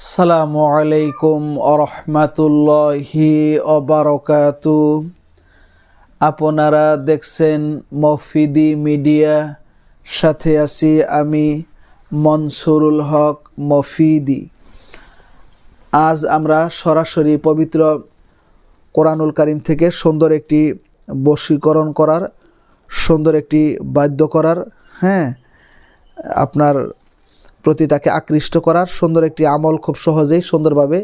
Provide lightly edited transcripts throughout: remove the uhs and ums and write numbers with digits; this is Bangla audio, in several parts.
আসসালামু আলাইকুম আরহামাতুল্লাহি অবারকাতু। আপনারা দেখছেন মফিদি মিডিয়া, সাথে আছি আমি মনসুরুল হক মফিদি। আজ আমরা সরাসরি পবিত্র কোরআনুল কারীম থেকে সুন্দর একটি বশীকরণ করার, সুন্দর একটি বাধ্য করার, আপনার প্রতি তাকে আকৃষ্ট করার সুন্দর একটি আমল খুব সহজেই সুন্দরভাবে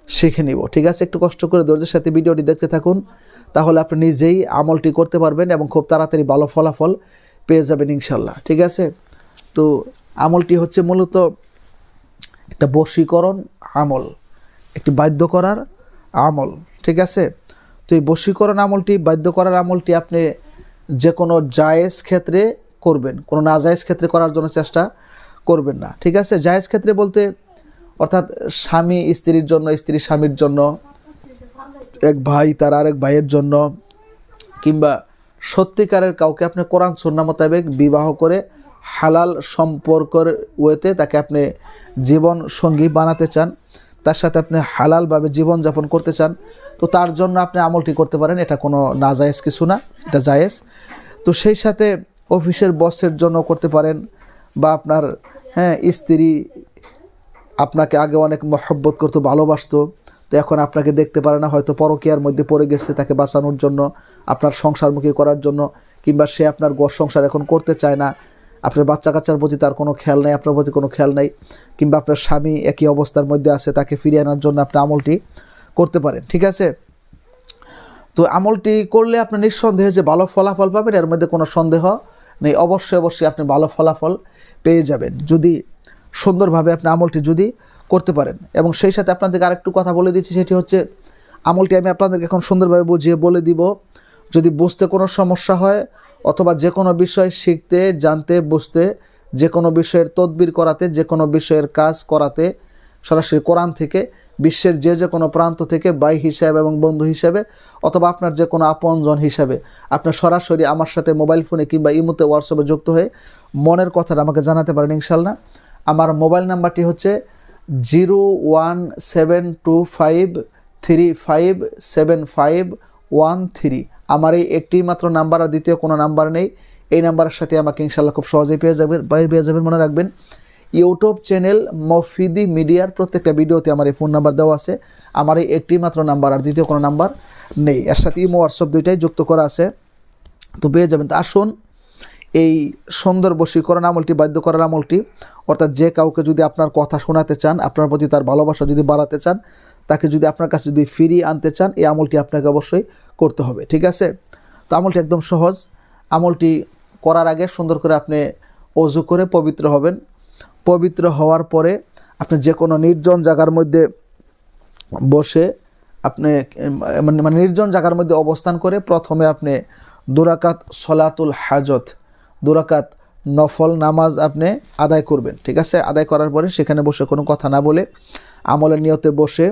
শিখে নিব। ঠিক আছে, একটু কষ্ট করে ধৈর্যের সাথে ভিডিওটি দেখতে থাকুন, তাহলে আপনি নিজেই আমলটি করতে পারবেন এবং খুব তাড়াতাড়ি ভালো ফলাফল পেয়ে যাবেন ইনশাল্লাহ। ঠিক আছে, তো আমলটি হচ্ছে মূলত একটা বশীকরণ আমল, একটি বাধ্য করার আমল। ঠিক আছে, তো এই বশীকরণ আমলটি, বাধ্য করার আমলটি আপনি যে কোনো জায়েজ ক্ষেত্রে করবেন, কোনো নাজায়েজ ক্ষেত্রে করার জন্য চেষ্টা করবেন না। ঠিক আছে, জায়েজ ক্ষেত্রে বলতে অর্থাৎ স্বামী স্ত্রীর জন্য, স্ত্রী স্বামীর জন্য, এক ভাই তার আরেক ভাইয়ের জন্য, কিংবা সত্যিকারের কাউকে আপনি কোরআন সুন্নাহ মোতাবেক বিবাহ করে হালাল সম্পর্কের ওয়েতে তাকে আপনি জীবন সঙ্গী বানাতে চান, তার সাথে আপনি হালালভাবে জীবনযাপন করতে চান, তো তার জন্য আপনি আমলটি করতে পারেন। এটা কোনো নাজায়েজ কিছু না, এটা জায়েজ। তো সেই সাথে অফিসের বসের জন্য করতে পারেন, বা আপনার স্ত্রী আপনাকে আগে অনেক মহব্বত করতো, ভালোবাসতো, তো এখন আপনাকে দেখতে পারে না, হয়তো পরকীয়ার মধ্যে পড়ে গেছে, তাকে বাঁচানোর জন্য, আপনার সংসারমুখী করার জন্য, কিংবা সে আপনার ঘর সংসার এখন করতে চায় না, আপনার বাচ্চা কাচ্চার প্রতি তার কোনো খেয়াল নেই, আপনার প্রতি কোনো খেয়াল নেই, কিংবা আপনার স্বামী একই অবস্থার মধ্যে আছে, তাকে ফিরিয়ে আনার জন্য আপনি আমলটি করতে পারেন। ঠিক আছে, তো আমলটি করলে আপনি নিঃসন্দেহে যে ভালো ফলাফল পাবেন, এর মধ্যে কোনো সন্দেহ নেই। অবশ্যই আপনি ভালো ফলাফল পেয়ে যাবেন যদি সুন্দরভাবে আপনি আমলটি যদি করতে পারেন। এবং সেই সাথে আপনাদেরকে আরেকটু কথা বলে দিচ্ছি, সেটি হচ্ছে আমলটি আমি আপনাদেরকে এখন সুন্দরভাবে বুঝিয়ে বলে দিব। যদি বুঝতে কোনো সমস্যা হয়, অথবা যে কোনো বিষয় শিখতে, জানতে, বুঝতে, যে কোনো বিষয়ের তদবির করাতে, যে কোনো বিষয়ের কাজ করাতে, সরাসরি কোরআন থেকে বিশ্বের যে কোনো প্রান্ত থেকে ভাই হিসাবে এবং বন্ধু হিসাবে, অথবা আপনার যে কোনো আপনজন হিসাবে আপনার সরাসরি আমার সাথে মোবাইল ফোনে কিংবা ইমোতে, হোয়াটসঅ্যাপে যুক্ত হয়ে মনের কথাটা আমাকে জানাতে পারেন ইনশাল্লাহ। আমার মোবাইল নাম্বারটি হচ্ছে 01725357513। আমার এই একটি মাত্র নাম্বার, আর দ্বিতীয় কোনো নাম্বার নেই। এই নাম্বারের সাথে আমাকে ইনশাল্লাহ খুব সহজেই পেয়ে যাবেন। মনে রাখবেন, ইউটিউব চ্যানেল মফিদি মিডিয়ার প্রত্যেকটা ভিডিওতে আমার এই ফোন নাম্বার দেওয়া আছে। আমার এই একটি মাত্র নাম্বার, আর দ্বিতীয় কোনো নাম্বার নেই। এর সাথে ইমো, হোয়াটসঅ্যাপ দুইটাই যুক্ত করা আছে, তো পেয়ে যাবেন। তো আসুন, এই সুন্দর বশীকরণ আমলটি, বাধ্য করার আমলটি, অর্থাৎ যে কাউকে যদি আপনার কথা শোনাতে চান, আপনার প্রতি তার ভালোবাসা যদি বাড়াতে চান, তাকে যদি আপনার কাছে যদি ফিরিয়ে আনতে চান, এই আমলটি আপনাকে অবশ্যই করতে হবে। ঠিক আছে, তো আমলটি একদম সহজ। আমলটি করার আগে সুন্দর করে আপনি ওযু করে পবিত্র হবেন। পবিত্র হওয়ার পরে আপনি যে কোনো নির্জন জায়গার মধ্যে বসে, আপনি মানে নির্জন জায়গার মধ্যে অবস্থান করে প্রথমে আপনি 2 রাকাত সলাতুল হাজত, 2 রাকাত নফল নামাজ আপনি আদায় করবেন। ঠিক আছে, আদায় করার পরে সেখানে বসে কোনো কথা না বলে আমলের নিয়তে বসে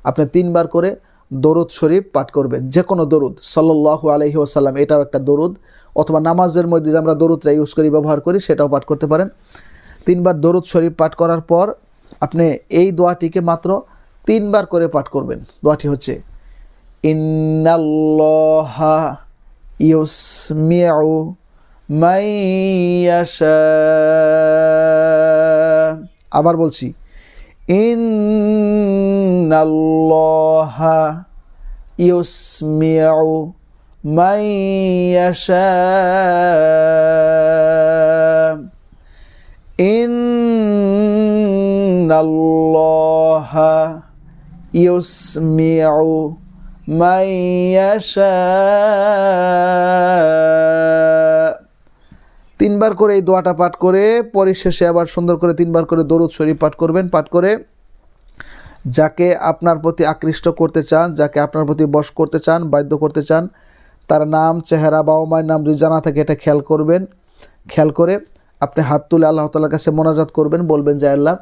আপনি 3 বার করে দরুদ শরীফ পাঠ করবেন। যে কোনো দরুদ, সাল্লাল্লাহু আলাইহি ওয়াসাল্লাম, এটাও একটা দরুদ, অথবা নামাজের মধ্যে যে আমরা দরুদটা ইউজ করি, ব্যবহার করি, সেটাও পাঠ করতে পারেন। 3 বার দরুদ শরীফ পাঠ করার পর আপনি এই দোয়াটিকে মাত্র 3 বার করে পাঠ করবেন। দোয়াটি হচ্ছে ইন্নাল্লাহা ইউসমিউ মান ইয়াশা। আবার বলছি, ইন্নাল্লাহা ইউসমিউ মান ইয়াশা। ইন্নাল্লাহা ইউসমিউ মান ইয়াশা। 3 বার করে এই দোয়াটা পাঠ করে পরিশেষে আবার সুন্দর করে 3 বার করে দরুদ শরীফ পাঠ করবেন। পাঠ করে যাকে আপনার প্রতি আকৃষ্ট করতে চান, যাকে আপনার প্রতি বশ করতে চান, বাধ্য করতে চান, তার নাম, চেহারা, বাবা মায়ের নাম যদি জানা থাকে এটা খেয়াল করবেন। খেয়াল করে আপনি হাত তুলে আল্লাহ তাআলার কাছে মোনাজাত করবেন। বলবেন যে আল্লাহ,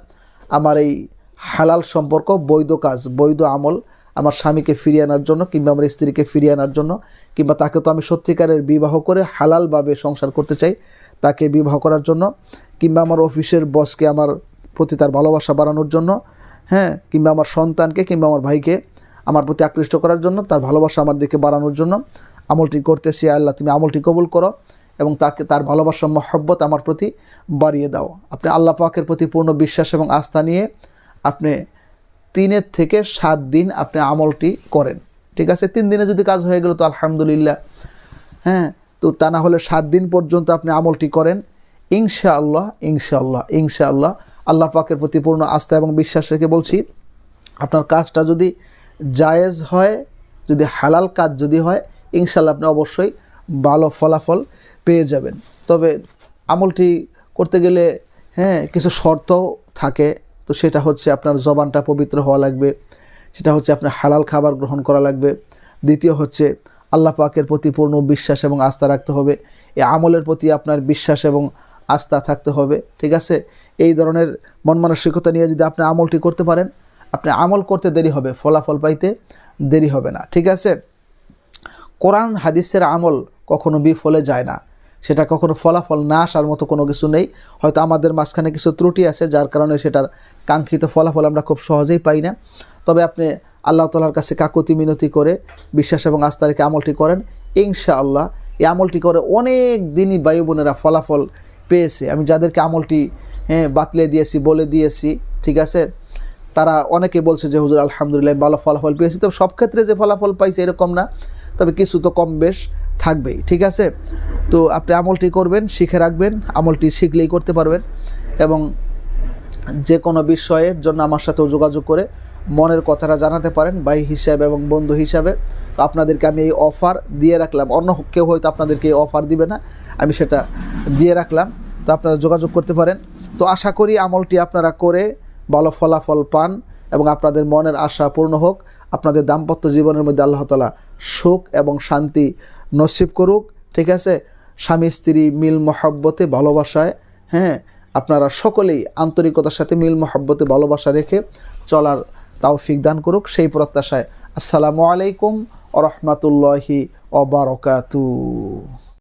আমার এই হালাল সম্পর্ক, বৈধ কাজ, বৈধ আমল আমার স্বামীকে ফিরিয়ে আনার জন্য, কিংবা আমার স্ত্রীকে ফিরিয়ে আনার জন্য, কিংবা তাকে তো আমি সত্যিকারের বিবাহ করে হালালভাবে সংসার করতে চাই, তাকে বিবাহ করার জন্য, কিংবা আমার অফিসের বসকে আমার প্রতি তার ভালোবাসা বাড়ানোর জন্য, হ্যাঁ, কিংবা আমার সন্তানকে কিংবা আমার ভাইকে আমার প্রতি আকৃষ্ট করার জন্য, তার ভালোবাসা আমার দিকে বাড়ানোর জন্য আমলটি করতেছি। আল্লাহ তুমি আমলটি কবুল করো এবং তাকে তার ভালোবাসা মহব্বত আমার প্রতি বাড়িয়ে দাও। আপনি আল্লাহ পাকের প্রতি পূর্ণ বিশ্বাস এবং আস্থা নিয়ে আপনি 3 থেকে 7 দিন আপনি আমলটি করেন, ঠিক আছে? 3 দিনে যদি কাজ হয়ে গেল তো আলহামদুলিল্লাহ, হ্যাঁ। তো তা না হলে 7 দিন পর্যন্ত আপনি আমলটি করেন, ইনশাআল্লাহ ইনশাআল্লাহ ইনশাআল্লাহ আল্লাহ পাকের প্রতি পূর্ণ আস্থা এবং বিশ্বাস রেখে বলছি, আপনার কাজটা যদি জায়েজ হয়, যদি হালাল কাজ যদি হয়, ইনশাআল্লাহ আপনি অবশ্যই ভালো ফলাফল পেয়ে যাবেন। তবে আমলটি করতে গেলে হ্যাঁ কিছু শর্ত থাকে, তো সেটা হচ্ছে আপনার জবানটা পবিত্র হওয়া লাগবে, সেটা হচ্ছে আপনার হালাল খাবার গ্রহণ করা লাগবে। দ্বিতীয় হচ্ছে আল্লাহ পাকের প্রতি পূর্ণ বিশ্বাস এবং আস্থা রাখতে হবে, এই আমলের প্রতি আপনার বিশ্বাস এবং আস্থা থাকতে হবে, ঠিক আছে? এই ধরনের মন মানসিকতা নিয়ে যদি আপনি আমলটি করতে পারেন, আপনি আমল করতে দেরি হবে, ফলাফল পাইতে দেরি হবে না, ঠিক আছে? কোরআন হাদিসের আমল কখনো বিফলে যায় না, সেটা কখনো ফলাফল না আসার মতো কোনো কিছু নেই। হয়তো আমাদের মাঝখানে কিছু ত্রুটি আছে, যার কারণে সেটার কাঙ্ক্ষিত ফলাফল আমরা খুব সহজেই পাই না। তবে আপনি আল্লাহ তাআলার কাছে কাকুতি মিনতি করে বিশ্বাস এবং আস্থা রেখে আমলটি করেন, ইনশাআল্লাহ এই আমলটি করে অনেক দিনই ভাই বোনেরা ফলাফল পেয়েছে। আমি যাদেরকে আমলটি বাতলে দিয়েছি, বলে দিয়েছি, ঠিক আছে, তারা অনেকে বলছে যে হুজুর আলহামদুলিল্লাহ ভালো ফলাফল পেয়েছি। তবে সব ক্ষেত্রে যে ফলাফল পাইছে এরকম না, তবে কিছু তো কম বেশ থাকবেই, ঠিক আছে? তো আপনি আমলটি করবেন, শিখে রাখবেন, আমলটি শিখলেই করতে পারবেন। এবং যে কোনো বিষয়ের জন্য আমার সাথেও যোগাযোগ করে মনের কথাটা জানাতে পারেন, ভাই হিসাবে এবং বন্ধু হিসাবে। তো আপনাদেরকে আমি এই অফার দিয়ে রাখলাম, অন্য কেউ হয়তো আপনাদেরকে এই অফার দিবে না, আমি সেটা দিয়ে রাখলাম, তো আপনারা যোগাযোগ করতে পারেন। তো আশা করি আমলটি আপনারা করে ভালো ফলাফল পান এবং আপনাদের মনের আশা পূর্ণ হোক, আপনাদের দাম্পত্য জীবনের মধ্যে আল্লাহ তাআলা সুখ এবং শান্তি নসিব করুক, ঠিক আছে? স্বামী স্ত্রী মিল মহব্বতে ভালোবাসায়, হ্যাঁ, আপনারা সকলেই আন্তরিকতার সাথে মিল মহব্বতে ভালোবাসা রেখে চলার তৌফিক দান করুক, সেই প্রত্যাশায় আসসালামু আলাইকুম ওয়া রাহমাতুল্লাহি ওয়া বারাকাতুহু।